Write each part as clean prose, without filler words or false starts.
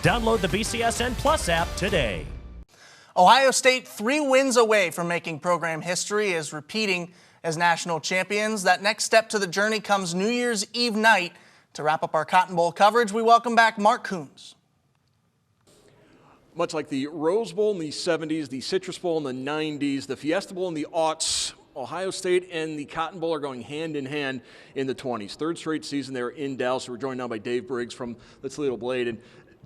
Download the BCSN Plus app today. Ohio State 3 wins away from making program history as repeating as national champions. That next step to the journey comes New Year's Eve night. To wrap up our Cotton Bowl coverage, we welcome back Mark Coons. Much like the Rose Bowl in the 70s, the Citrus Bowl in the 90s, the Fiesta Bowl in the aughts, Ohio State and the Cotton Bowl are going hand in hand in the 20s. Third straight season they're in Dallas. We're joined now by Dave Briggs from the Toledo Blade. And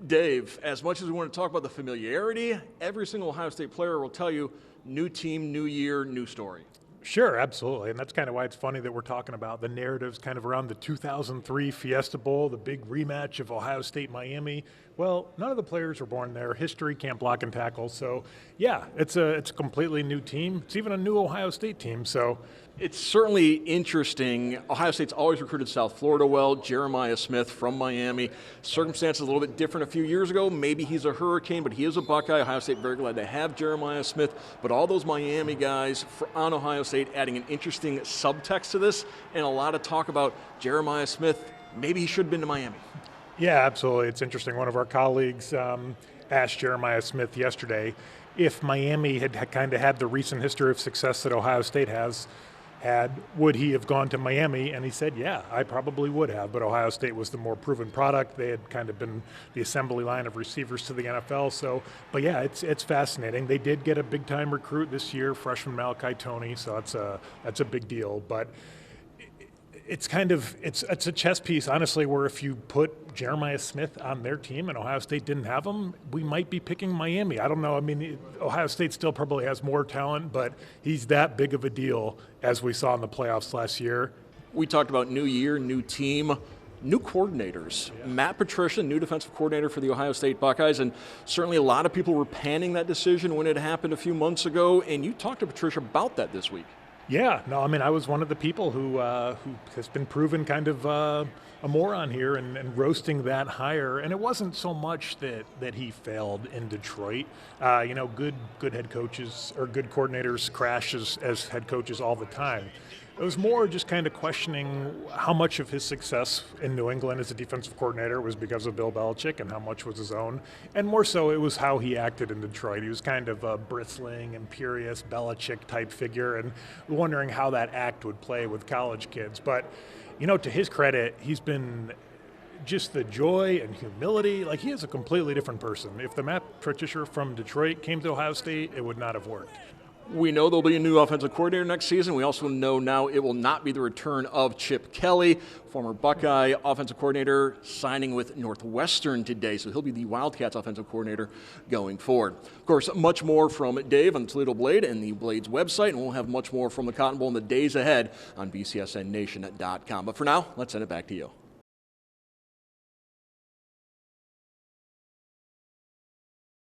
Dave, as much as we want to talk about the familiarity, every single Ohio State player will tell you, new team, new year, new story. Sure, absolutely. And that's kind of why it's funny that we're talking about the narratives kind of around the 2003 Fiesta Bowl, the big rematch of Ohio State-Miami. Well, none of the players were born there. History can't block and tackle. So, yeah, it's a completely new team. It's even a new Ohio State team. So, it's certainly interesting. Ohio State's always recruited South Florida well. Jeremiah Smith from Miami. Circumstances a little bit different a few years ago. Maybe he's a Hurricane, but he is a Buckeye. Ohio State very glad to have Jeremiah Smith. But all those Miami guys on Ohio State adding an interesting subtext to this, and a lot of talk about Jeremiah Smith. Maybe he should have been to Miami. Yeah, absolutely. It's interesting. One of our colleagues asked Jeremiah Smith yesterday if Miami had kind of had the recent history of success that Ohio State has had, would he have gone to Miami? And he said, yeah, I probably would have, but Ohio State was the more proven product. They had kind of been the assembly line of receivers to the NFL. So, but yeah, it's fascinating. They did get a big-time recruit this year, freshman Malachi Toney, so that's a big deal. But it's kind of it's a chess piece, honestly, where if you put Jeremiah Smith on their team and Ohio State didn't have him, we might be picking Miami. I don't know. I mean, Ohio State still probably has more talent, but he's that big of a deal as we saw in the playoffs last year. We talked about new year, new team, new coordinators. Yeah. Matt Patricia, new defensive coordinator for the Ohio State Buckeyes, and certainly a lot of people were panning that decision when it happened a few months ago, and you talked to Patricia about that this week. Yeah, no, I mean, I was one of the people who has been proven kind of a moron here and roasting that hire. And it wasn't so much that he failed in Detroit. Good head coaches or good coordinators crash as head coaches all the time. It was more just kind of questioning how much of his success in New England as a defensive coordinator was because of Bill Belichick and how much was his own. And more so, it was how he acted in Detroit. He was kind of a bristling, imperious Belichick-type figure, and wondering how that act would play with college kids. But, to his credit, he's been just the joy and humility. Like, he is a completely different person. If the Matt Patricia from Detroit came to Ohio State, it would not have worked. We know there'll be a new offensive coordinator next season. We also know now it will not be the return of Chip Kelly, former Buckeye offensive coordinator, signing with Northwestern today. So he'll be the Wildcats offensive coordinator going forward. Of course, much more from Dave on the Toledo Blade and the Blade's website, and we'll have much more from the Cotton Bowl in the days ahead on BCSNNation.com. But for now, let's send it back to you.